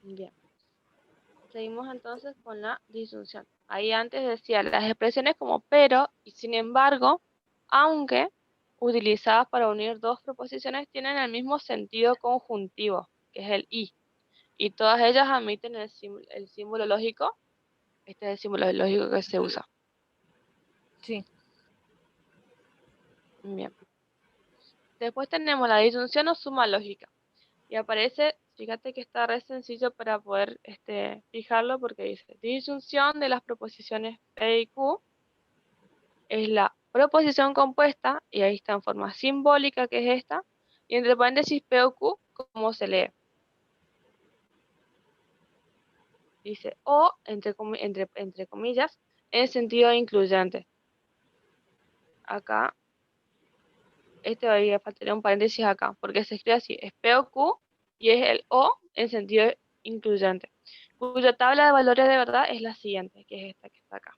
Bien. Seguimos entonces con la disyunción. Ahí antes decía las expresiones como pero y sin embargo, aunque utilizadas para unir dos proposiciones tienen el mismo sentido conjuntivo, que es el y todas ellas admiten el símbolo lógico. Este es el símbolo lógico que se usa. Sí. Bien. Después tenemos la disyunción o suma lógica. Y aparece, fíjate que está re sencillo para poder fijarlo porque dice disyunción de las proposiciones P y Q es la proposición compuesta, y ahí está en forma simbólica que es esta, y entre paréntesis P o Q, ¿cómo se lee? Dice o, entre comillas, en sentido incluyente. Acá, faltaría un paréntesis acá, porque se escribe así, es P o Q, y es el o en sentido incluyente, cuya tabla de valores de verdad es la siguiente, que es esta que está acá.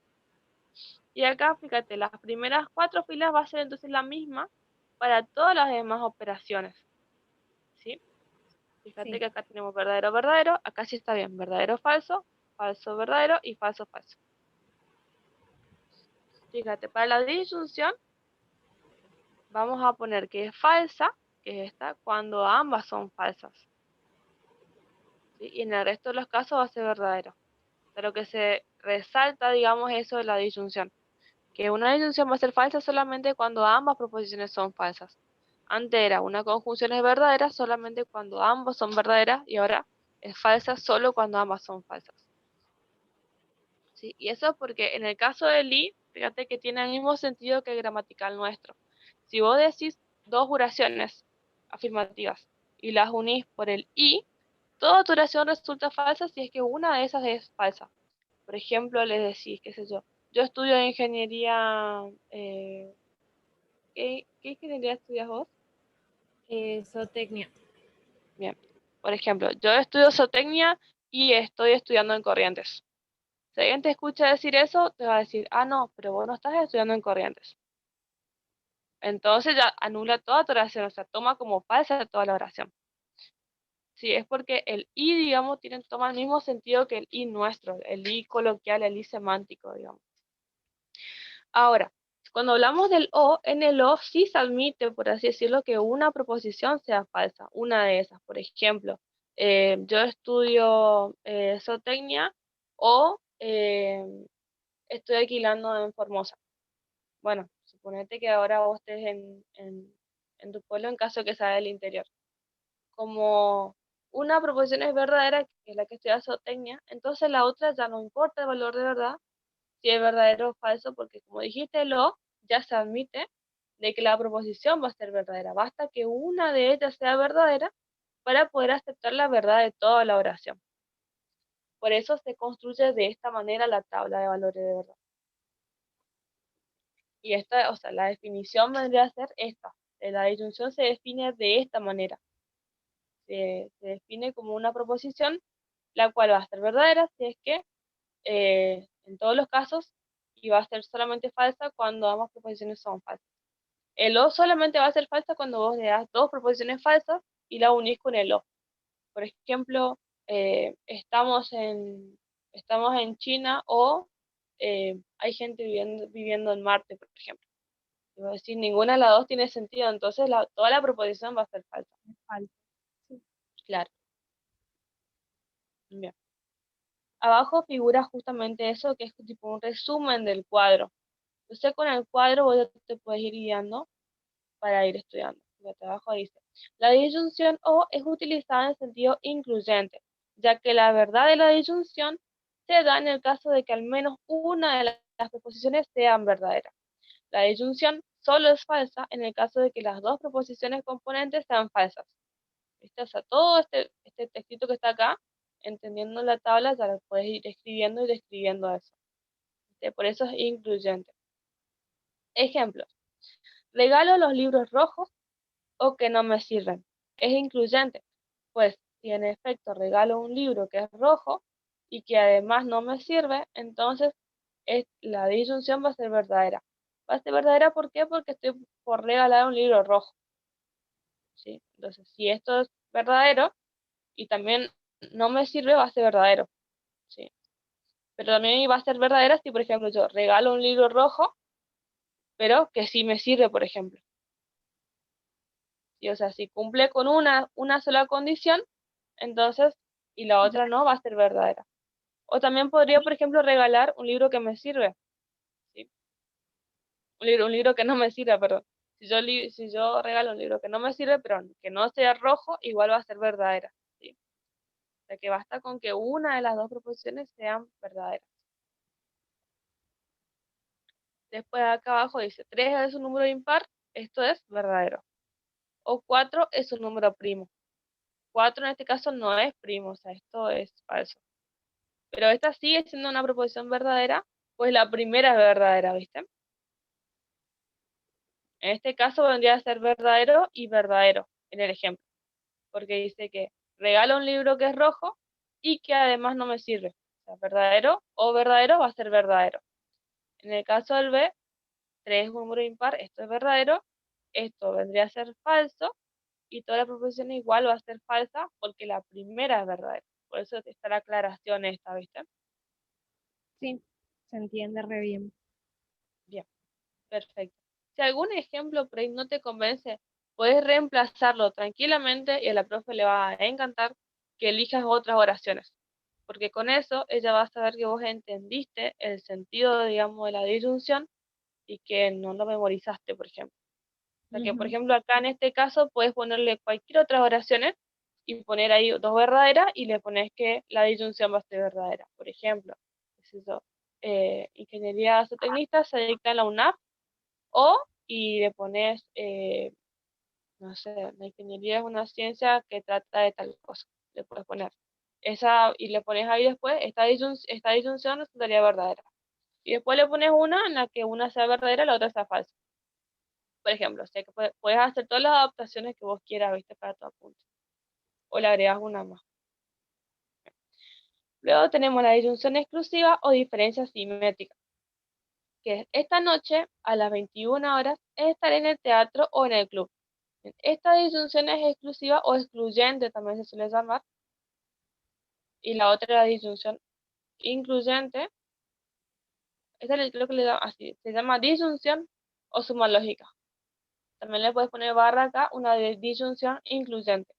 Y acá, fíjate, las primeras 4 filas va a ser entonces la misma para todas las demás operaciones, ¿sí? Fíjate Sí. que acá tenemos verdadero, verdadero, acá sí está bien, verdadero, falso, falso, verdadero y falso, falso. Fíjate, para la disyunción vamos a poner que es falsa, que es esta, cuando ambas son falsas, ¿sí? Y en el resto de los casos va a ser verdadero. Pero que se resalta, digamos, eso de la disyunción, que una disyunción va a ser falsa solamente cuando ambas proposiciones son falsas. Antes era una conjunción es verdadera solamente cuando ambas son verdaderas y ahora es falsa solo cuando ambas son falsas. ¿Sí? Y eso porque en el caso del i, fíjate que tiene el mismo sentido que el gramatical nuestro. Si vos decís dos oraciones afirmativas y las unís por el i, toda tu oración resulta falsa si es que una de esas es falsa. Por ejemplo, le decís, qué sé yo estudio ingeniería, ¿qué ingeniería estudias vos? Zootecnia. Bien. Por ejemplo, yo estudio zootecnia y estoy estudiando en Corrientes. Si alguien te escucha decir eso, te va a decir, ah, no, pero vos no estás estudiando en Corrientes. Entonces ya anula toda tu oración, o sea, toma como falsa toda la oración. Sí, es porque el i, digamos, toma el mismo sentido que el i nuestro, el i coloquial, el i semántico, digamos. Ahora, cuando hablamos del o, en el o sí se admite, por así decirlo, que una proposición sea falsa, una de esas. Por ejemplo, yo estudio zootecnia o estoy alquilando en Formosa. Bueno, suponete que ahora vos estés en tu pueblo en caso que sea del interior. Como una proposición es verdadera, que es la que estudia zootecnia, entonces la otra ya no importa el valor de verdad, si es verdadero o falso, porque como dijiste, lo ya se admite de que la proposición va a ser verdadera. Basta que una de ellas sea verdadera para poder aceptar la verdad de toda la oración. Por eso se construye de esta manera la tabla de valores de verdad. Y esta, o sea, la definición vendría a ser esta. La disyunción se define de esta manera. Se define como una proposición, la cual va a ser verdadera si es que en todos los casos, y va a ser solamente falsa cuando ambas proposiciones son falsas. El o solamente va a ser falsa cuando vos le das dos proposiciones falsas y la unís con el o. Por ejemplo, estamos en China o hay gente viviendo en Marte, por ejemplo. Y vos decís, ninguna de las dos tiene sentido, entonces toda la proposición va a ser falsa. Falso. Sí. Claro. Bien. Abajo figura justamente eso, que es tipo un resumen del cuadro. Entonces con el cuadro vos ya te puedes ir guiando para ir estudiando. Fíjate, abajo dice, la disyunción o es utilizada en sentido incluyente, ya que la verdad de la disyunción se da en el caso de que al menos una de las proposiciones sean verdaderas. La disyunción solo es falsa en el caso de que las dos proposiciones componentes sean falsas. ¿Viste? O sea, todo este textito que está acá, entendiendo la tabla, ya lo puedes ir escribiendo y describiendo eso. ¿Viste? Por eso es incluyente. Ejemplos. Regalo los libros rojos o que no me sirven. Es incluyente, pues si en efecto regalo un libro que es rojo y que además no me sirve, entonces la disyunción va a ser verdadera. Va a ser verdadera, ¿por qué? Porque estoy por regalar un libro rojo. ¿Sí? Entonces, si esto es verdadero y también no me sirve va a ser verdadero, ¿sí? Pero también va a ser verdadera si, por ejemplo, yo regalo un libro rojo, pero que sí me sirve, por ejemplo. ¿Sí? O sea, si cumple con una sola condición, entonces, y la otra no, va a ser verdadera. O también podría, por ejemplo, regalar un libro que me sirve, ¿sí? Un libro que no me sirve, perdón. Si yo regalo un libro que no me sirve, pero que no sea rojo, igual va a ser verdadera, ¿sí? O sea, que basta con que una de las dos proposiciones sean verdaderas. Después acá abajo dice, 3 es un número impar, esto es verdadero. O 4 es un número primo. 4 en este caso no es primo, o sea, esto es falso. Pero esta sigue siendo una proposición verdadera, pues la primera es verdadera, ¿viste? En este caso vendría a ser verdadero y verdadero, en el ejemplo. Porque dice que regalo un libro que es rojo y que además no me sirve. O sea, verdadero o verdadero va a ser verdadero. En el caso del B, 3 es un número impar, esto es verdadero, esto vendría a ser falso y toda la proposición igual va a ser falsa porque la primera es verdadera. Por eso está la aclaración esta, ¿viste? Sí, se entiende re bien. Bien, perfecto. Si algún ejemplo por ahí no te convence, puedes reemplazarlo tranquilamente y a la profe le va a encantar que elijas otras oraciones. Porque con eso ella va a saber que vos entendiste el sentido, digamos, de la disyunción y que no lo memorizaste, por ejemplo. O sea que, por Ujú. ejemplo, acá en este caso puedes ponerle cualquier otra oraciones y poner ahí dos verdaderas y le pones que la disyunción va a ser verdadera. Por ejemplo, qué sé yo, ingeniería zootecnista se dicta en la UNAF o y le pones, no sé, la ingeniería es una ciencia que trata de tal cosa. Le puedes poner esa y le pones ahí después, esta disyunción resultaría verdadera. Y después le pones una en la que una sea verdadera y la otra sea falsa. Por ejemplo, o sea que puedes hacer todas las adaptaciones que vos quieras, ¿viste? Para tu apunte. O le agregas una más. Luego tenemos la disyunción exclusiva o diferencia simétrica, que es esta noche a las 21 horas estaré en el teatro o en el club. Esta disyunción es exclusiva o excluyente, también se suele llamar. Y la otra es la disyunción incluyente. Esta creo que le da así, se llama disyunción o suma lógica. También le puedes poner barra acá, una de disyunción incluyente.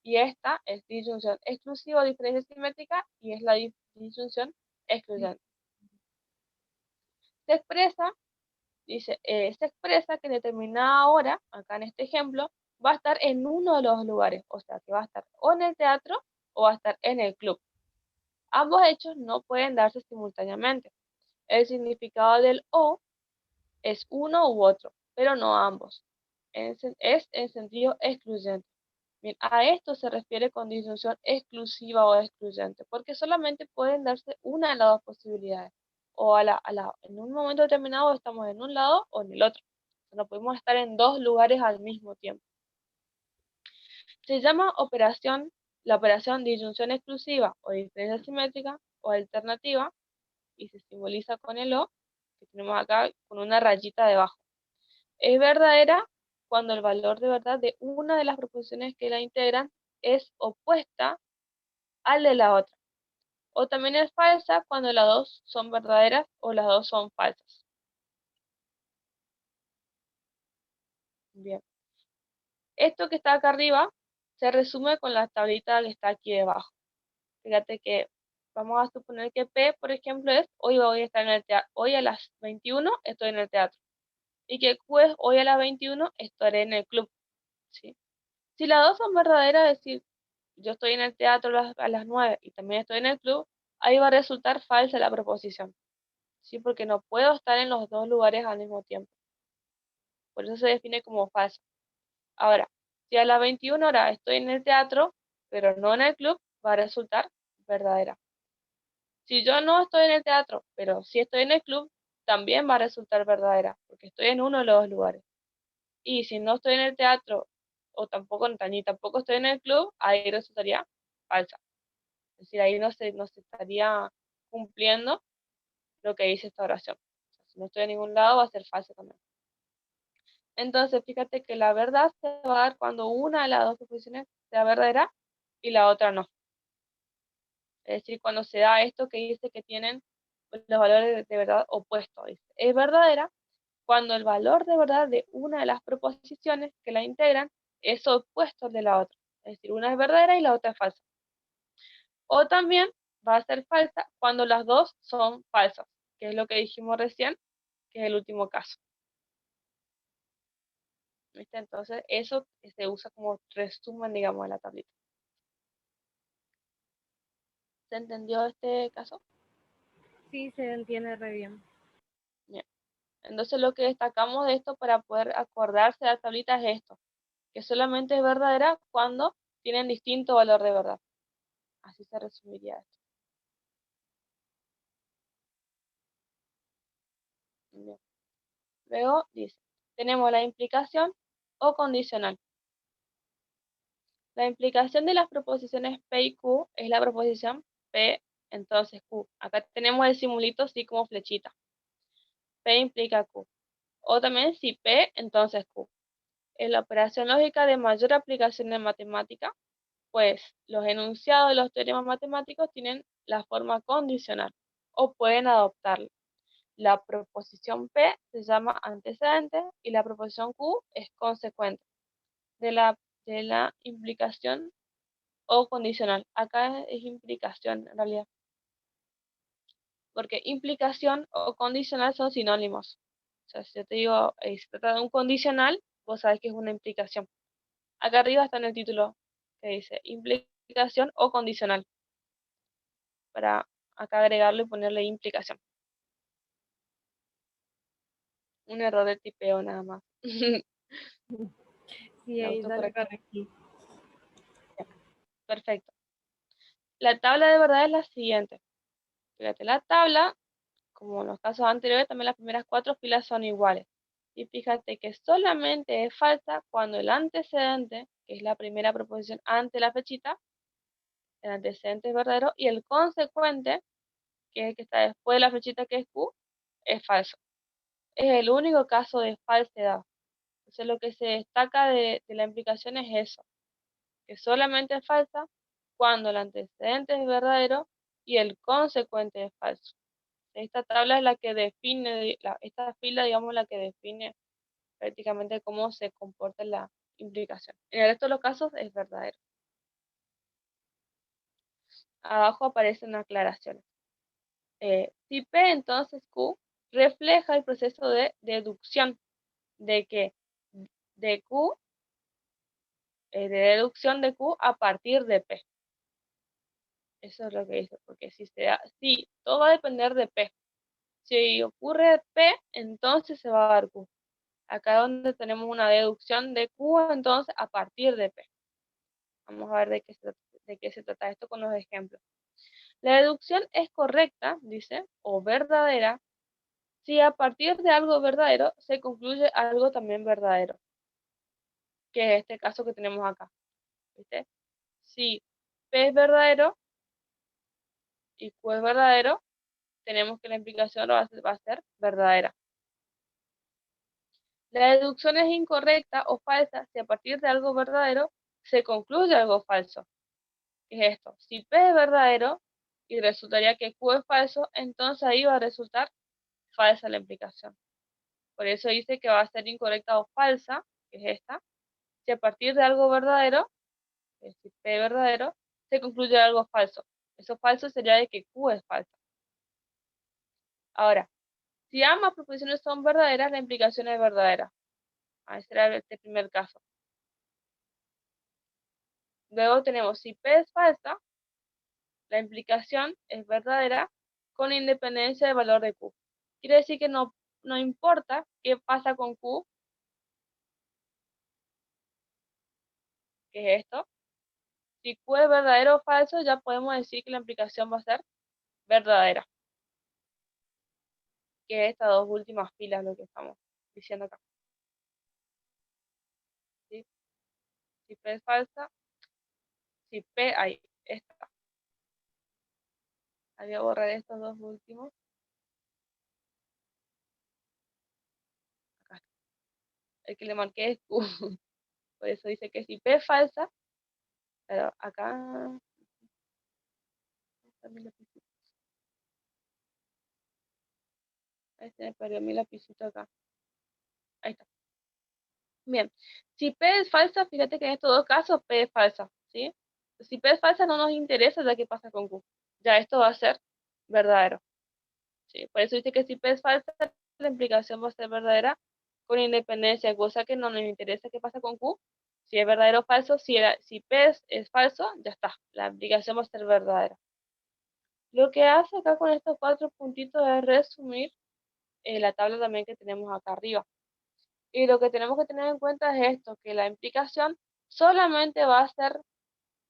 Y esta es disyunción exclusiva o diferencia simétrica y es la disyunción excluyente. Se expresa, dice, se expresa que en determinada hora, acá en este ejemplo, va a estar en uno de los lugares, o sea que va a estar o en el teatro o va a estar en el club. Ambos hechos no pueden darse simultáneamente. El significado del o es uno u otro, pero no ambos. Es en sentido excluyente. Bien, a esto se refiere con disyunción exclusiva o excluyente, porque solamente pueden darse una de las dos posibilidades. O en un momento determinado estamos en un lado o en el otro. No podemos estar en dos lugares al mismo tiempo. Se llama la operación disyunción exclusiva o diferencia simétrica o alternativa y se simboliza con el O, que tenemos acá con una rayita debajo. Es verdadera cuando el valor de verdad de una de las proposiciones que la integran es opuesta al de la otra. O también es falsa cuando las dos son verdaderas o las dos son falsas. Bien. Esto que está acá arriba se resume con la tablita que está aquí debajo. Fíjate que vamos a suponer que P, por ejemplo, es hoy voy a estar en el teatro. Hoy a las 21 estoy en el teatro. Y que Q es hoy a las 21 estaré en el club. ¿Sí? Si las dos son verdaderas, es decir, yo estoy en el teatro a las 9 y también estoy en el club, ahí va a resultar falsa la proposición. ¿Sí? Porque no puedo estar en los dos lugares al mismo tiempo. Por eso se define como falsa. Ahora, si a las 21 horas estoy en el teatro, pero no en el club, va a resultar verdadera. Si yo no estoy en el teatro, pero sí estoy en el club, también va a resultar verdadera, porque estoy en uno de los dos lugares. Y si no estoy en el teatro, o tampoco, ni tampoco estoy en el club, ahí resultaría falsa. Es decir, ahí no se estaría cumpliendo lo que dice esta oración. O sea, si no estoy en ningún lado, va a ser falsa también. Entonces, fíjate que la verdad se va a dar cuando una de las dos proposiciones sea verdadera y la otra no. Es decir, cuando se da esto que dice que tienen los valores de verdad opuestos. Dice, es verdadera cuando el valor de verdad de una de las proposiciones que la integran es opuesto al de la otra. Es decir, una es verdadera y la otra es falsa. O también va a ser falsa cuando las dos son falsas, que es lo que dijimos recién, que es el último caso. ¿Viste? Entonces, eso se usa como resumen, digamos, de la tablita. ¿Se entendió este caso? Sí, se entiende re bien. Bien. Entonces, lo que destacamos de esto para poder acordarse de la tablita es esto, que solamente es verdadera cuando tienen distinto valor de verdad. Así se resumiría esto. Bien. Luego dice, tenemos la implicación o condicional. La implicación de las proposiciones P y Q es la proposición P, entonces Q. Acá tenemos el simulito así como flechita. P implica Q. O también si P, entonces Q. En la operación lógica de mayor aplicación en matemática, pues los enunciados de los teoremas matemáticos tienen la forma condicional o pueden adoptarla. La proposición P se llama antecedente y la proposición Q es consecuente de la implicación o condicional. Acá es implicación en realidad, porque implicación o condicional son sinónimos. O sea, si yo te digo, se trata de un condicional, vos sabés que es una implicación. Acá arriba está en el título que dice implicación o condicional, para acá agregarlo y ponerle implicación. Un error de tipeo nada más. Sí, La ahí ya lo autocorrección. corregí. Perfecto. La tabla de verdad es la siguiente. Fíjate, la tabla, como en los casos anteriores, también las primeras 4 filas son iguales. Y fíjate que solamente es falsa cuando el antecedente, que es la primera proposición ante la fechita, el antecedente es verdadero, y el consecuente, que es el que está después de la fechita que es Q, es falso. Es el único caso de falsedad. Entonces lo que se destaca de la implicación es eso, que solamente es falsa cuando el antecedente es verdadero y el consecuente es falso. Esta tabla es la que define, esta fila, digamos, la que define prácticamente cómo se comporta la implicación. En el resto de los casos es verdadero. Abajo aparecen aclaraciones. Si P, entonces Q, refleja el proceso de deducción de que de Q, de deducción de Q a partir de P. Eso es lo que dice, porque si todo va a depender de P. Si ocurre P, entonces se va a dar Q. Acá donde tenemos una deducción de Q, entonces a partir de P. Vamos a ver de qué se trata esto con los ejemplos. La deducción es correcta, dice, o verdadera, si a partir de algo verdadero se concluye algo también verdadero, que es este caso que tenemos acá. ¿Viste? Si P es verdadero y Q es verdadero, tenemos que la implicación va a ser verdadera. La deducción es incorrecta o falsa si a partir de algo verdadero se concluye algo falso. ¿Qué es esto? Si P es verdadero y resultaría que Q es falso, entonces ahí va a resultar falsa la implicación. Por eso dice que va a ser incorrecta o falsa, que es esta, si a partir de algo verdadero, es decir, P verdadero, se concluye algo falso. Eso falso sería de que Q es falsa. Ahora, si ambas proposiciones son verdaderas, la implicación es verdadera. Ese será este primer caso. Luego tenemos, si P es falsa, la implicación es verdadera con independencia del valor de Q. Quiere decir que no importa qué pasa con Q, que es esto. Si Q es verdadero o falso, ya podemos decir que la implicación va a ser verdadera. Que es estas dos últimas filas lo que estamos diciendo acá. ¿Sí? Si P es falsa, si P, ahí está. Voy a borrar estos dos últimos. Acá está. El que le marqué es Q. Por eso dice que si P es falsa, pero acá mi lapicito. Ahí se me perdió mi lapicito acá. Ahí está. Bien. Si P es falsa, fíjate que en estos dos casos P es falsa, ¿sí? Si P es falsa no nos interesa ya qué pasa con Q. Ya esto va a ser verdadero. ¿Sí? Por eso dice que si P es falsa, la implicación va a ser verdadera con independencia, cosa que no nos interesa qué pasa con Q. Si es verdadero o falso, si P es falso, ya está. La implicación va a ser verdadera. Lo que hace acá con estos cuatro puntitos es resumir la tabla también que tenemos acá arriba. Y lo que tenemos que tener en cuenta es esto, que la implicación solamente va a ser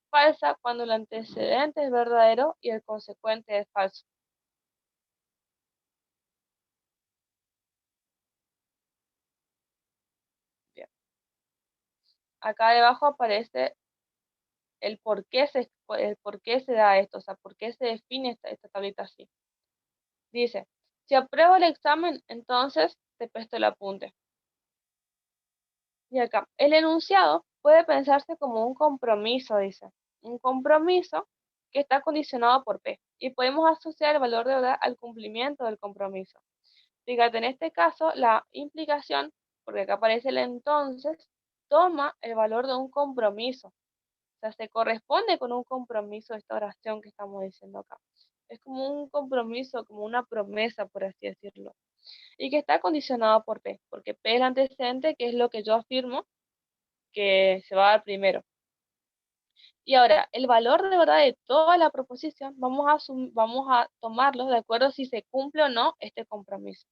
falsa cuando el antecedente es verdadero y el consecuente es falso. Bien. Acá debajo aparece el por qué se da esto, o sea, por qué se define esta tablita así. Dice, si apruebo el examen, entonces te presto el apunte. Y acá, el enunciado puede pensarse como un compromiso, dice. Un compromiso que está condicionado por P. Y podemos asociar el valor de verdad al cumplimiento del compromiso. Fíjate, en este caso, la implicación, porque acá aparece el entonces, toma el valor de un compromiso. O sea, se corresponde con un compromiso esta oración que estamos diciendo acá. Es como un compromiso, como una promesa, por así decirlo. Y que está condicionado por P, porque P es el antecedente, que es lo que yo afirmo que se va a dar primero. Y ahora, el valor de verdad de toda la proposición, vamos a tomarlo de acuerdo si se cumple o no este compromiso.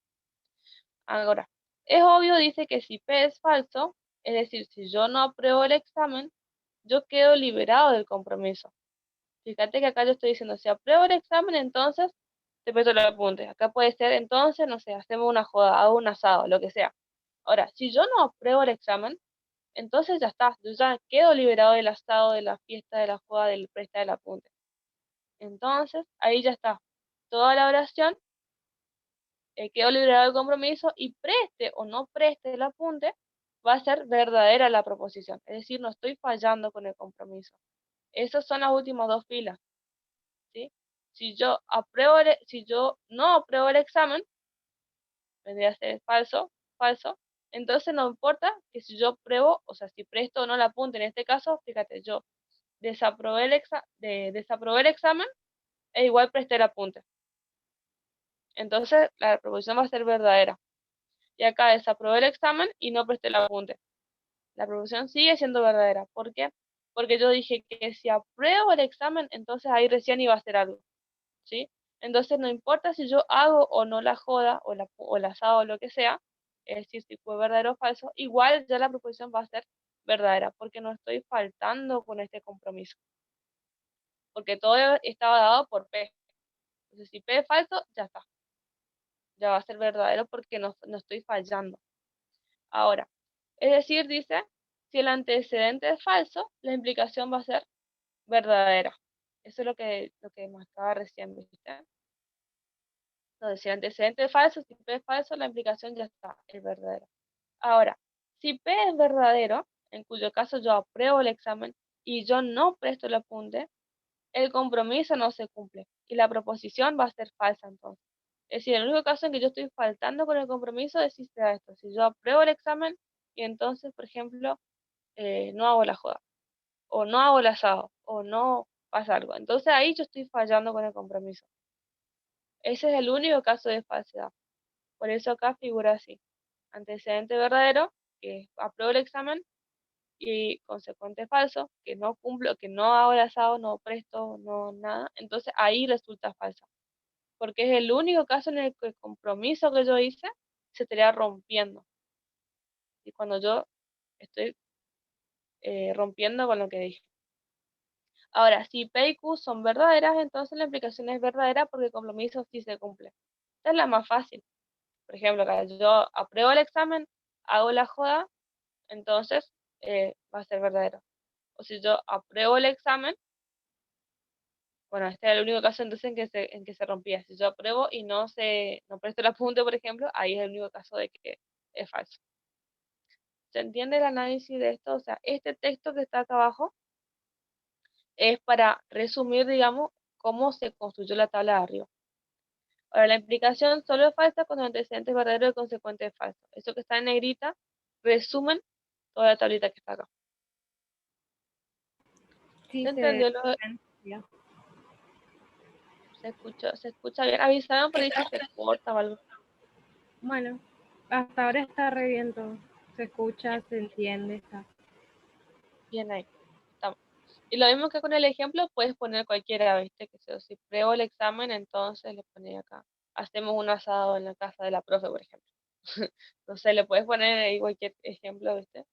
Ahora, es obvio, dice que si P es falso, es decir, si yo no apruebo el examen, yo quedo liberado del compromiso. Fíjate que acá yo estoy diciendo, si apruebo el examen, entonces te presto los apuntes. Acá puede ser, entonces, no sé, hacemos una joda, hago un asado, lo que sea. Ahora, si yo no apruebo el examen, entonces ya está, yo ya quedo liberado del asado, de la fiesta, de la joda, del presta del apunte. Entonces, ahí ya está. Toda la oración quedó liberado del compromiso y preste o no preste el apunte, va a ser verdadera la proposición. Es decir, no estoy fallando con el compromiso. Esas son las últimas dos filas, ¿sí? Si yo no apruebo el examen, vendría a ser falso, falso, entonces no importa que si yo pruebo, o sea, si presto o no el apunte, en este caso, fíjate, yo desaprobé el examen e igual presté el apunte. Entonces, la proposición va a ser verdadera. Y acá desaprobé el examen y no presté el apunte. La proposición sigue siendo verdadera. ¿Por qué? Porque yo dije que si apruebo el examen, entonces ahí recién iba a hacer algo, ¿sí? Entonces no importa si yo hago o no la joda o el asado o lo que sea, es decir, si fue verdadero o falso, igual ya la proposición va a ser verdadera, porque no estoy faltando con este compromiso. Porque todo estaba dado por P. Entonces si P es falso, ya está. Ya va a ser verdadero porque no estoy fallando. Ahora, es decir, dice, si el antecedente es falso, la implicación va a ser verdadera. Eso es lo que marcaba recién, ¿viste? Entonces, si el antecedente es falso, si P es falso, la implicación ya está, es verdadera. Ahora, si P es verdadero, en cuyo caso yo apruebo el examen y yo no presto el apunte, el compromiso no se cumple y la proposición va a ser falsa entonces. Es decir, en el único caso en que yo estoy faltando con el compromiso es si se da esto. Si yo apruebo el examen y entonces, por ejemplo, no hago la joda, o no hago el asado, o no pasa algo. Entonces ahí yo estoy fallando con el compromiso. Ese es el único caso de falsedad. Por eso acá figura así. Antecedente verdadero, que apruebo el examen, y consecuente falso, que no cumplo, que no hago el asado, no presto, no nada. Entonces ahí resulta falsa. Porque es el único caso en el que el compromiso que yo hice se estaría rompiendo. Y cuando yo estoy rompiendo con lo que dije. Ahora, si P y Q son verdaderas, entonces la implicación es verdadera porque el compromiso sí se cumple. Esta es la más fácil. Por ejemplo, acá yo apruebo el examen, hago la joda, entonces va a ser verdadero. O si yo apruebo el examen, bueno, este es el único caso entonces en que se rompía. Si yo apruebo y no presto el apunte, por ejemplo, ahí es el único caso de que es falso. ¿Se entiende el análisis de esto? O sea, este texto que está acá abajo es para resumir, digamos, cómo se construyó la tabla de arriba. Ahora, la implicación solo es falsa cuando el antecedente es verdadero y el consecuente es falso. Eso que está en negrita, resumen toda la tablita que está acá. Sí, ¿Se entendió lo de- ya. se escucha bien? Avisaron por ahí si se corta o algo. Bueno, hasta ahora está re bien todo. Se escucha, se entiende, está. Bien ahí. Estamos. Y lo mismo que con el ejemplo, puedes poner cualquiera, ¿viste? Que si pruebo el examen, entonces le pones acá. Hacemos un asado en la casa de la profe, por ejemplo. No sé, le puedes poner ahí cualquier ejemplo, ¿viste?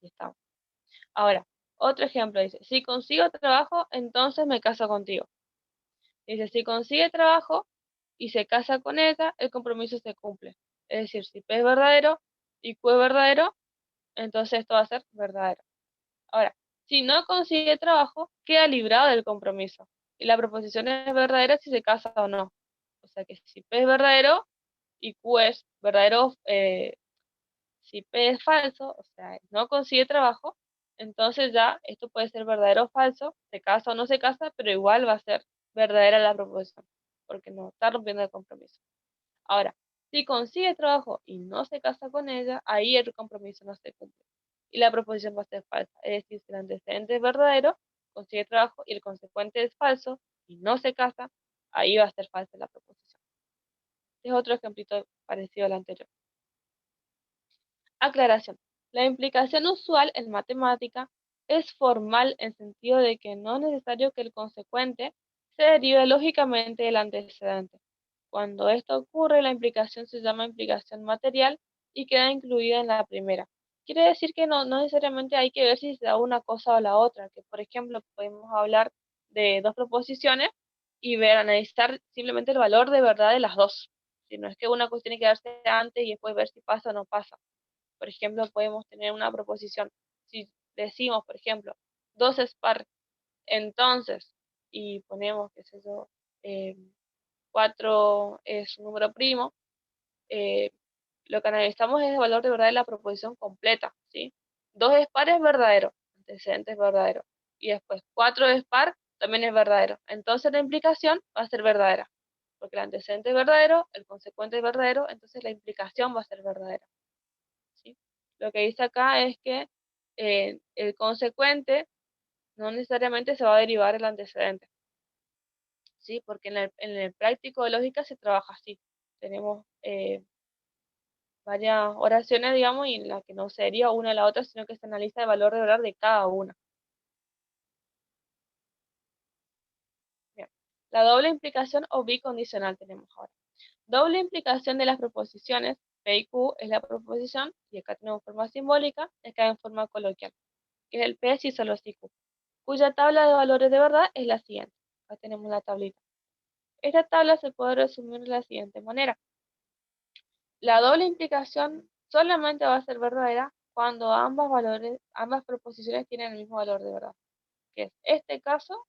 Y estamos. Ahora, otro ejemplo dice, si consigo trabajo, entonces me caso contigo. Dice, si consigue trabajo y se casa con ella, el compromiso se cumple. Es decir, si P es verdadero y Q es verdadero, entonces esto va a ser verdadero. Ahora, si no consigue trabajo, queda librado del compromiso. Y la proposición es verdadera si se casa o no. O sea que si P es verdadero y Q es verdadero, si P es falso, o sea, no consigue trabajo, entonces ya esto puede ser verdadero o falso, se casa o no se casa, pero igual va a ser verdadera la proposición, porque no está rompiendo el compromiso. Ahora, si consigue trabajo y no se casa con ella, ahí el compromiso no se cumple. Y la proposición va a ser falsa. Es decir, si el antecedente es verdadero, consigue trabajo y el consecuente es falso y no se casa, ahí va a ser falsa la proposición. Este es otro ejemplito parecido al anterior. Aclaración. La implicación usual en matemática es formal en sentido de que no es necesario que el consecuente se derive lógicamente del antecedente. Cuando esto ocurre, la implicación se llama implicación material y queda incluida en la primera. Quiere decir que no necesariamente hay que ver si se da una cosa o la otra, que por ejemplo podemos hablar de dos proposiciones y ver, analizar simplemente el valor de verdad de las dos. Si no es que una cosa tiene que darse antes y después ver si pasa o no pasa. Por ejemplo, podemos tener una proposición. Si decimos, por ejemplo, 2 es par, entonces, y ponemos, qué sé yo, 4 es un número primo, eh, lo que analizamos es el valor de verdad de la proposición completa, ¿sí? 2 es par es verdadero, antecedente es verdadero. Y después 4 es par, también es verdadero. Entonces la implicación va a ser verdadera, porque el antecedente es verdadero, el consecuente es verdadero, entonces la implicación va a ser verdadera. ¿Sí? Lo que dice acá es que el consecuente no necesariamente se va a derivar el antecedente, ¿sí? Porque en el práctico de lógica se trabaja así. Tenemos varias oraciones, digamos, y en la que no sería una a la otra, sino que se analiza el valor de verdad de cada una. Bien. La doble implicación o bicondicional tenemos ahora. Doble implicación de las proposiciones P y Q es la proposición, y acá tenemos forma simbólica, acá en forma coloquial, que es el P si solo si Q, cuya tabla de valores de verdad es la siguiente. Acá tenemos la tablita. Esta tabla se puede resumir de la siguiente manera. La doble implicación solamente va a ser verdadera cuando ambas proposiciones tienen el mismo valor de verdad, que es este caso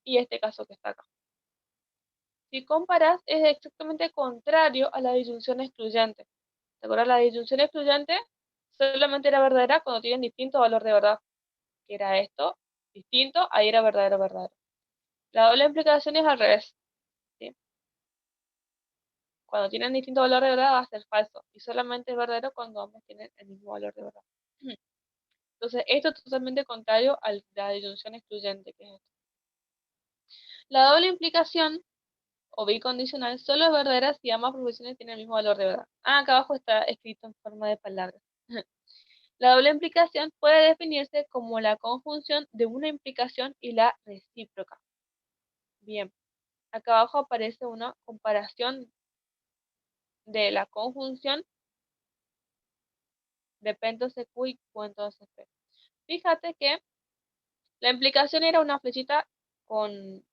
y este caso que está acá. Si comparas, es exactamente contrario a la disyunción excluyente. ¿Te acuerdas? La disyunción excluyente solamente era verdadera cuando tienen distinto valor de verdad, que era esto, distinto, ahí era verdadero, verdadero. La doble implicación es al revés, ¿sí? Cuando tienen distinto valor de verdad va a ser falso, y solamente es verdadero cuando ambos tienen el mismo valor de verdad. Entonces, esto es totalmente contrario a la disyunción excluyente, que es esto. La doble implicación o bicondicional solo es verdadera si ambas proposiciones tienen el mismo valor de verdad. Acá abajo está escrito en forma de palabras. La doble implicación puede definirse como la conjunción de una implicación y la recíproca. Bien, acá abajo aparece una comparación de la conjunción de P entonces Q y Q entonces P. Fíjate que la implicación era una flechita con,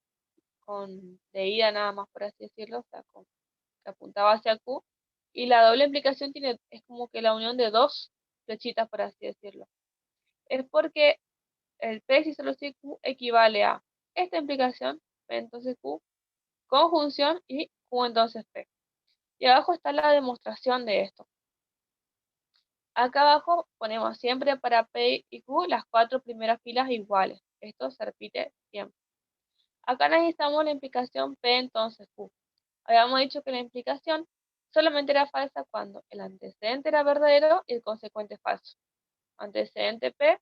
de ida nada más, por así decirlo, o sea, que apuntaba hacia Q. Y la doble implicación es como que la unión de dos flechitas, por así decirlo. Es porque el P si solo si Q equivale a esta implicación, P entonces Q, conjunción y Q entonces P. Y abajo está la demostración de esto. Acá abajo ponemos siempre para P y Q las 4 primeras filas iguales. Esto se repite siempre. Acá necesitamos la implicación P entonces Q. Habíamos dicho que la implicación solamente era falsa cuando el antecedente era verdadero y el consecuente falso. Antecedente P,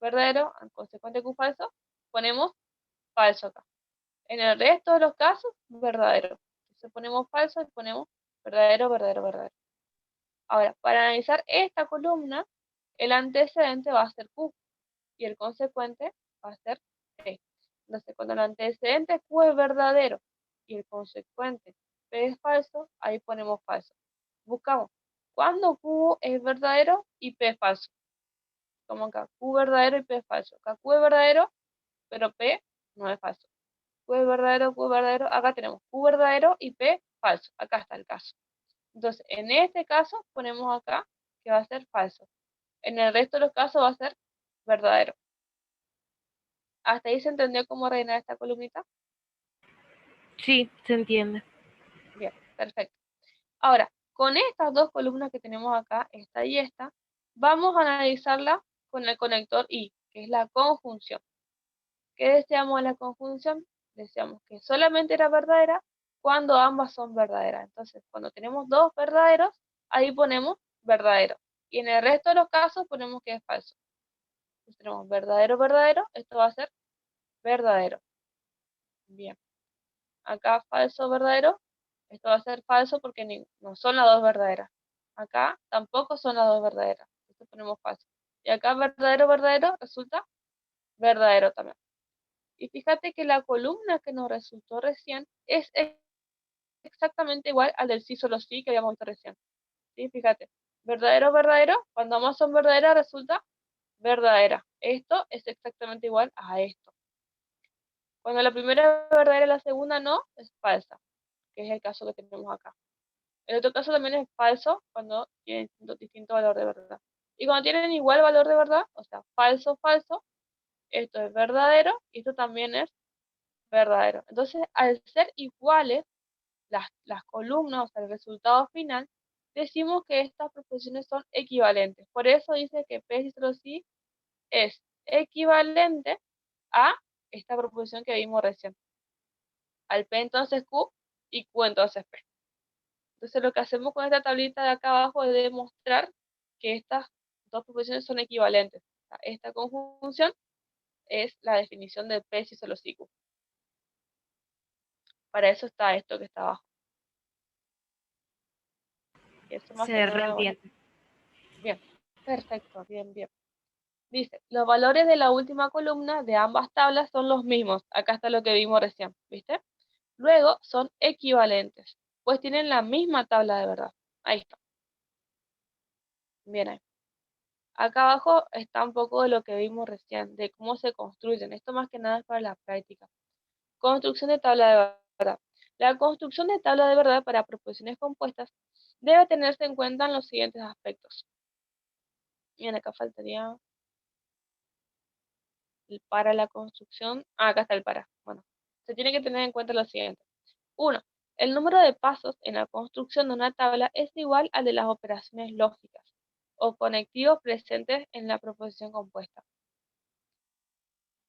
verdadero, consecuente Q falso, ponemos falso acá. En el resto de los casos, verdadero. Entonces ponemos falso y ponemos verdadero, verdadero, verdadero. Ahora, para analizar esta columna, el antecedente va a ser Q y el consecuente va a ser P. Entonces, cuando el antecedente Q es verdadero y el consecuente P es falso, ahí ponemos falso. Buscamos cuando Q es verdadero y P es falso. Como acá, Q verdadero y P es falso. Acá Q es verdadero, pero P no es falso. Q es verdadero, Q es verdadero. Acá tenemos Q verdadero y P falso. Acá está el caso. Entonces, en este caso ponemos acá que va a ser falso. En el resto de los casos va a ser verdadero. ¿Hasta ahí se entendió cómo rellenar esta columnita? Sí, se entiende. Bien, perfecto. Ahora, con estas dos columnas que tenemos acá, esta y esta, vamos a analizarla con el conector I, que es la conjunción. ¿Qué deseamos de la conjunción? Deseamos que solamente era verdadera cuando ambas son verdaderas. Entonces, cuando tenemos dos verdaderos, ahí ponemos verdadero. Y en el resto de los casos ponemos que es falso. Entonces tenemos verdadero, verdadero, esto va a ser verdadero. Bien. Acá falso, verdadero, esto va a ser falso porque no son las dos verdaderas. Acá tampoco son las dos verdaderas. Esto ponemos falso. Y acá verdadero, verdadero, resulta verdadero también. Y fíjate que la columna que nos resultó recién es exactamente igual al del sí solo sí que habíamos visto recién. ¿Sí? Fíjate, verdadero, verdadero, cuando ambas son verdaderas resulta verdadera. Esto es exactamente igual a esto. Cuando la primera es verdadera y la segunda no, es falsa, que es el caso que tenemos acá. El otro caso también es falso cuando tienen distinto valor de verdad. Y cuando tienen igual valor de verdad, o sea, falso, falso, esto es verdadero y esto también es verdadero. Entonces, al ser iguales las columnas, o sea, el resultado final, decimos que estas proposiciones son equivalentes. Por eso dice que P si solo sí es equivalente a esta proposición que vimos recién. Al P entonces Q y Q entonces P. Entonces lo que hacemos con esta tablita de acá abajo es demostrar que estas dos proposiciones son equivalentes. O sea, esta conjunción es la definición de P si solo sí Q. Para eso está esto que está abajo. Eso más que Se nada, bueno. reentiende. Bien, perfecto, bien, bien. Dice, los valores de la última columna de ambas tablas son los mismos. Acá está lo que vimos recién, ¿viste? Luego son equivalentes, pues tienen la misma tabla de verdad. Ahí está. Bien ahí. Acá abajo está un poco de lo que vimos recién, de cómo se construyen. Esto más que nada es para la práctica. Construcción de tabla de verdad. La construcción de tabla de verdad para proposiciones compuestas debe tenerse en cuenta en los siguientes aspectos. Bien, acá faltaría el para la construcción. Ah, acá está el para. Bueno, se tiene que tener en cuenta lo siguiente. 1. El número de pasos en la construcción de una tabla es igual al de las operaciones lógicas o conectivos presentes en la proposición compuesta.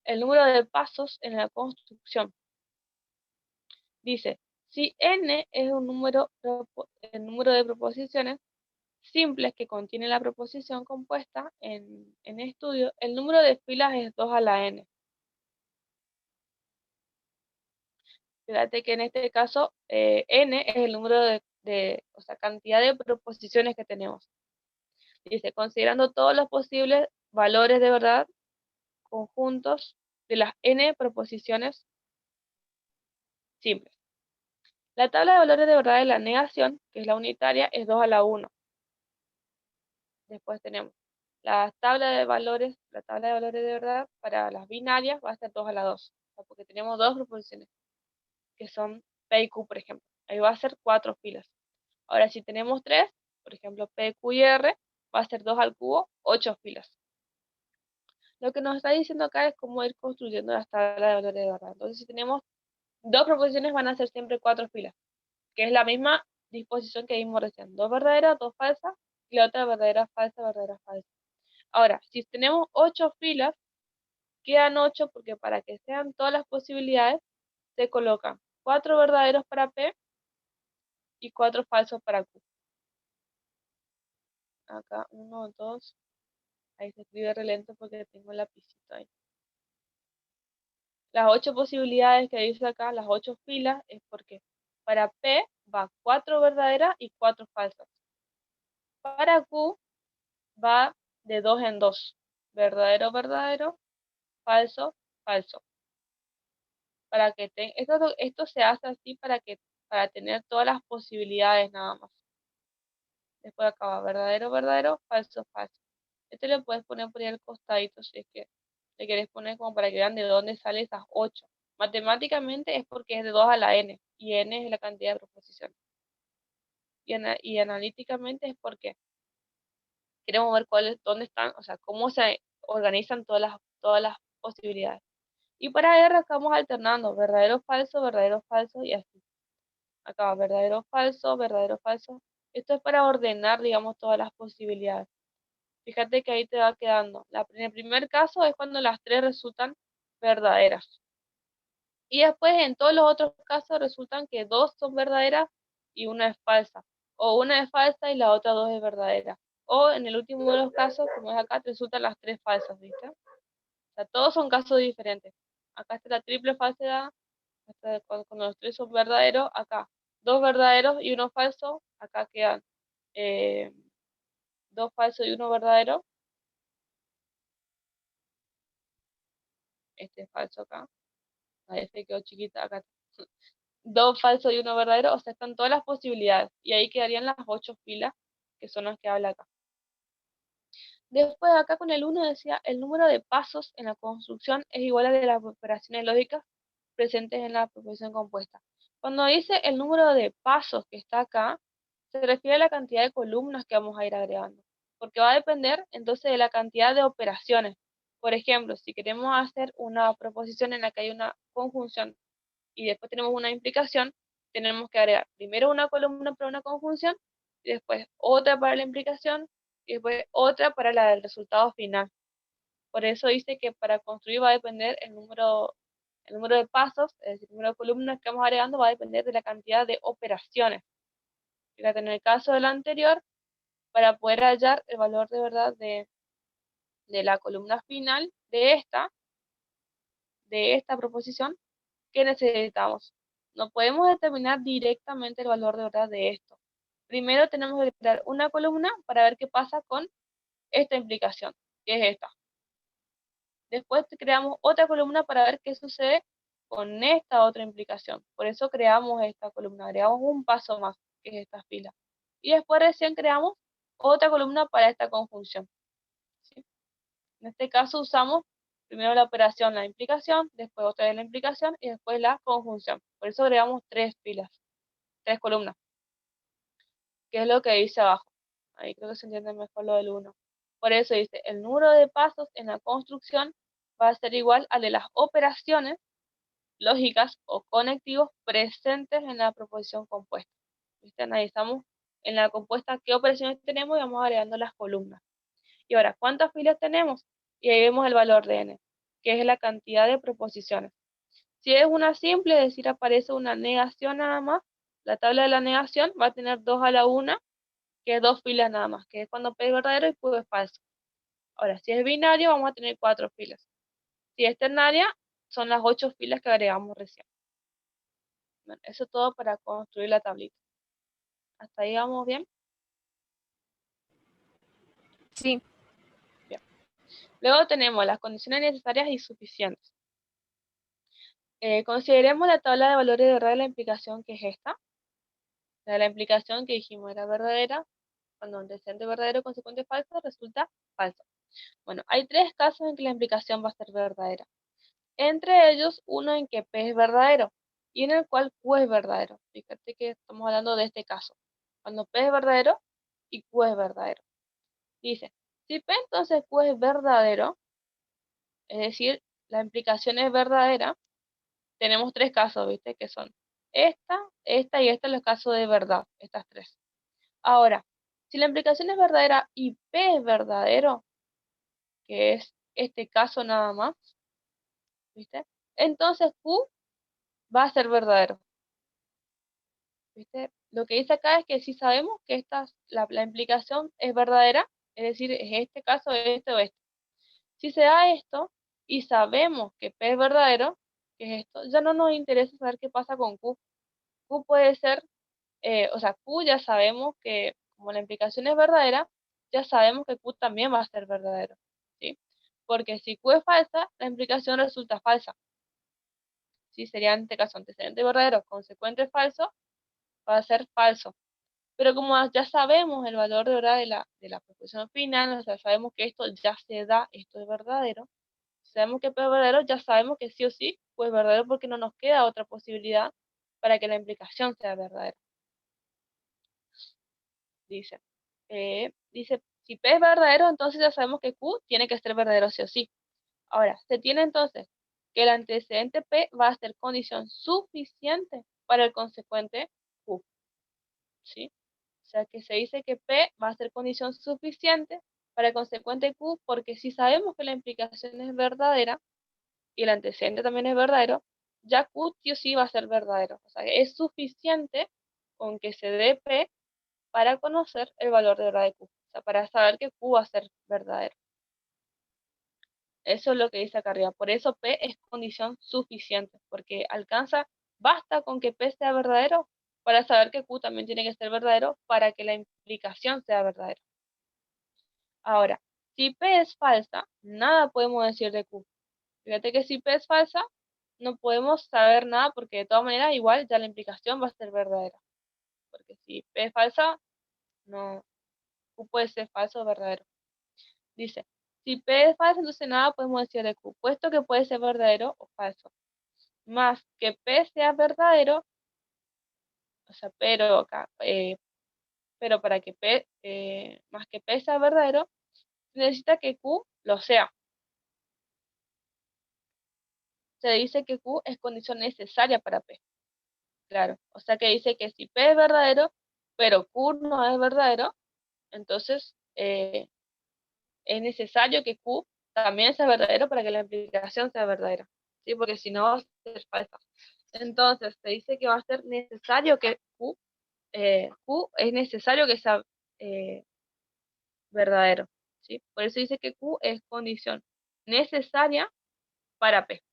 El número de pasos en la construcción. Dice, si n es el número de proposiciones simples que contiene la proposición compuesta en estudio, el número de filas es 2 a la n. Fíjate que en este caso n es el número o sea, cantidad de proposiciones que tenemos. Dice, considerando todos los posibles valores de verdad conjuntos de las n proposiciones simples. La tabla de valores de verdad de la negación, que es la unitaria, es 2 a la 1. Después tenemos la tabla de valores de verdad para las binarias va a ser 2 a la 2. O sea, porque tenemos dos proposiciones, que son P y Q, por ejemplo. Ahí va a ser 4 filas. Ahora, si tenemos 3, por ejemplo, P, Q y R, va a ser 2 al cubo, 8 filas. Lo que nos está diciendo acá es cómo ir construyendo las tablas de valores de verdad. Entonces, si tenemos dos proposiciones, van a ser siempre 4 filas, que es la misma disposición que vimos recién. 2 verdaderas, 2 falsas, y la otra verdadera, falsa, verdadera, falsa. Ahora, si tenemos 8 filas, quedan 8 porque para que sean todas las posibilidades, se colocan 4 verdaderos para P y 4 falsos para Q. Acá 1, 2, ahí se escribe re lento porque tengo el lapicito ahí. Las 8 posibilidades que dice acá, las 8 filas, es porque para P va 4 verdaderas y 4 falsas. Para Q va de 2 en 2. Verdadero, verdadero, falso, falso. Para que esto se hace así para tener todas las posibilidades nada más. Después acá va verdadero, verdadero, falso, falso. Este le puedes poner por ahí al costadito si es que le querés poner como para que vean de dónde salen esas 8. Matemáticamente es porque es de 2 a la n, y n es la cantidad de proposiciones. Y analíticamente es porque queremos ver dónde están, o sea, cómo se organizan todas las posibilidades. Y para R estamos alternando verdadero, falso y así. Acá va verdadero, falso, verdadero, falso. Esto es para ordenar, digamos, todas las posibilidades. Fíjate que ahí te va quedando. En el primer caso es cuando las 3 resultan verdaderas. Y después en todos los otros casos resultan que 2 son verdaderas y una es falsa. O una es falsa y la otra 2 es verdadera. O en el último de los casos, como es acá, te resultan las 3 falsas, ¿viste? O sea, todos son casos diferentes. Acá está la triple falsedad, cuando los 3 son verdaderos, acá 2 verdaderos y uno falso, acá quedan 2 falsos y uno verdadero. Este es falso acá. Ahí se quedó chiquita acá. 2 falsos y uno verdadero, o sea, están todas las posibilidades. Y ahí quedarían las 8 filas, que son las que habla acá. Después acá con el 1 decía, el número de pasos en la construcción es igual al de las operaciones lógicas presentes en la proposición compuesta. Cuando dice el número de pasos que está acá, se refiere a la cantidad de columnas que vamos a ir agregando. Porque va a depender entonces de la cantidad de operaciones. Por ejemplo, si queremos hacer una proposición en la que hay una conjunción y después tenemos una implicación, tenemos que agregar primero una columna para una conjunción y después otra para la implicación y después otra para la del resultado final. Por eso dice que para construir va a depender el número de pasos, es decir, el número de columnas que vamos agregando va a depender de la cantidad de operaciones. Fíjate, en el caso del anterior, para poder hallar el valor de verdad de la columna final de esta proposición, ¿qué necesitamos? No podemos determinar directamente el valor de verdad de esto. Primero tenemos que crear una columna para ver qué pasa con esta implicación, que es esta. Después creamos otra columna para ver qué sucede con esta otra implicación. Por eso creamos esta columna, agregamos un paso más, que es esta fila. Y después recién creamos otra columna para esta conjunción. ¿Sí? En este caso usamos primero la operación, la implicación, después otra vez la implicación y después la conjunción. Por eso agregamos 3 filas, 3 columnas, que es lo que dice abajo. Ahí creo que se entiende mejor lo del 1. Por eso dice, el número de pasos en la construcción va a ser igual al de las operaciones lógicas o conectivos presentes en la proposición compuesta. ¿Viste? Analizamos en la compuesta qué operaciones tenemos y vamos agregando las columnas. Y ahora, ¿cuántas filas tenemos? Y ahí vemos el valor de n, que es la cantidad de proposiciones. Si es una simple, es decir, aparece una negación nada más, la tabla de la negación va a tener 2 a la 1, que es 2 filas nada más, que es cuando P es verdadero y Q es falso. Ahora, si es binario, vamos a tener 4 filas. Si es ternaria, son las 8 filas que agregamos recién. Bueno, eso es todo para construir la tablita. ¿Hasta ahí vamos bien? Sí. Bien. Luego tenemos las condiciones necesarias y suficientes. Consideremos la tabla de valores de verdad de la implicación, que es esta. La implicación que dijimos era verdadera, cuando antecedente verdadero consecuente falso resulta falso. Bueno, hay 3 casos en que la implicación va a ser verdadera. Entre ellos, uno en que P es verdadero y en el cual Q es verdadero. Fíjate que estamos hablando de este caso. Cuando P es verdadero y Q es verdadero. Dice, si P entonces Q es verdadero, es decir, la implicación es verdadera, tenemos 3 casos, ¿viste? Que son esta y esta, los casos de verdad, estas 3. Ahora, si la implicación es verdadera y P es verdadero, que es este caso nada más, ¿viste? Entonces Q va a ser verdadero. ¿Viste? Lo que dice acá es que si sabemos que la implicación es verdadera, es decir, en este caso este o este. Si se da esto y sabemos que P es verdadero, que es esto, ya no nos interesa saber qué pasa con Q. Q puede ser, o sea, Q ya sabemos que como la implicación es verdadera, ya sabemos que Q también va a ser verdadero, ¿sí? Porque si Q es falsa, la implicación resulta falsa. ¿Sí? Sería en este caso antecedente verdadero, consecuente falso, va a ser falso. Pero como ya sabemos el valor de hora de la proposición final, o sea, sabemos que esto ya se da, esto es verdadero, sabemos que P es verdadero, ya sabemos que sí o sí, pues verdadero porque no nos queda otra posibilidad para que la implicación sea verdadera. Dice, si P es verdadero, entonces ya sabemos que Q tiene que ser verdadero sí o sí. Ahora, se tiene entonces que el antecedente P va a ser condición suficiente para el consecuente Q, ¿sí? O sea que se dice que P va a ser condición suficiente para el consecuente Q porque si sabemos que la implicación es verdadera y el antecedente también es verdadero, ya Q sí o sí va a ser verdadero. O sea, es suficiente con que se dé P para conocer el valor de hora de Q. O sea, para saber que Q va a ser verdadero. Eso es lo que dice acá arriba. Por eso P es condición suficiente, porque basta con que P sea verdadero para saber que Q también tiene que ser verdadero para que la implicación sea verdadera. Ahora, si P es falsa, nada podemos decir de Q. Fíjate que si P es falsa, no podemos saber nada porque de todas maneras igual ya la implicación va a ser verdadera. Porque si P es falsa, no, Q puede ser falso o verdadero. Dice, si P es falsa, entonces nada podemos decir de Q, puesto que puede ser verdadero o falso. Más que P sea verdadero, o sea, pero para que más que P sea verdadero, necesita que Q lo sea. Se dice que Q es condición necesaria para P. Claro, o sea que dice que si P es verdadero, pero Q no es verdadero, entonces es necesario que Q también sea verdadero para que la implicación sea verdadera, ¿sí? Porque si no va a ser falsa. Entonces se dice que va a ser necesario que Q es necesario que sea eh, verdadero, ¿sí? Por eso dice que Q es condición necesaria para P,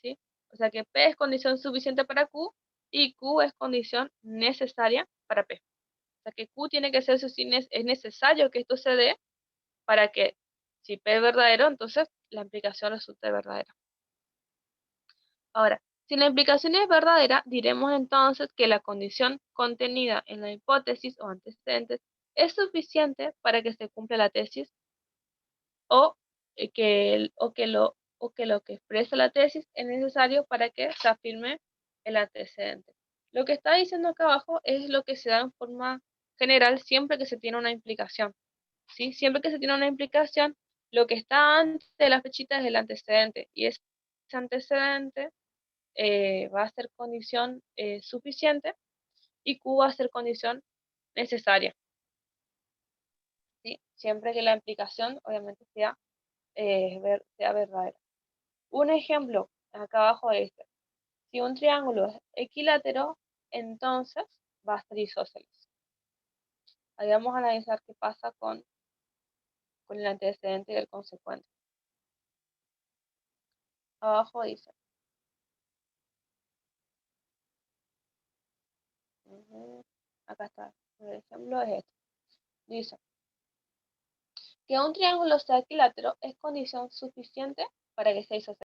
¿sí? O sea que P es condición suficiente para Q y Q es condición necesaria para P. O sea que Q tiene que ser, es necesario que esto se dé para que si P es verdadero, entonces la implicación resulte verdadera. Ahora, si la implicación es verdadera, diremos entonces que la condición contenida en la hipótesis o antecedentes es suficiente para que se cumpla la tesis o que lo que expresa la tesis es necesario para que se afirme el antecedente. Lo que está diciendo acá abajo es lo que se da en forma general siempre que se tiene una implicación. ¿Sí? Siempre que se tiene una implicación, lo que está antes de la fechita es el antecedente y ese antecedente va a ser condición suficiente y Q va a ser condición necesaria. ¿Sí? Siempre que la implicación obviamente sea verdadera. Un ejemplo, acá abajo es este. Si un triángulo es equilátero, entonces va a ser isósceles. Ahí vamos a analizar qué pasa con el antecedente y el consecuente. Abajo dice, acá está, el ejemplo es este. Dice que un triángulo sea equilátero es condición suficiente para que sea isósceles.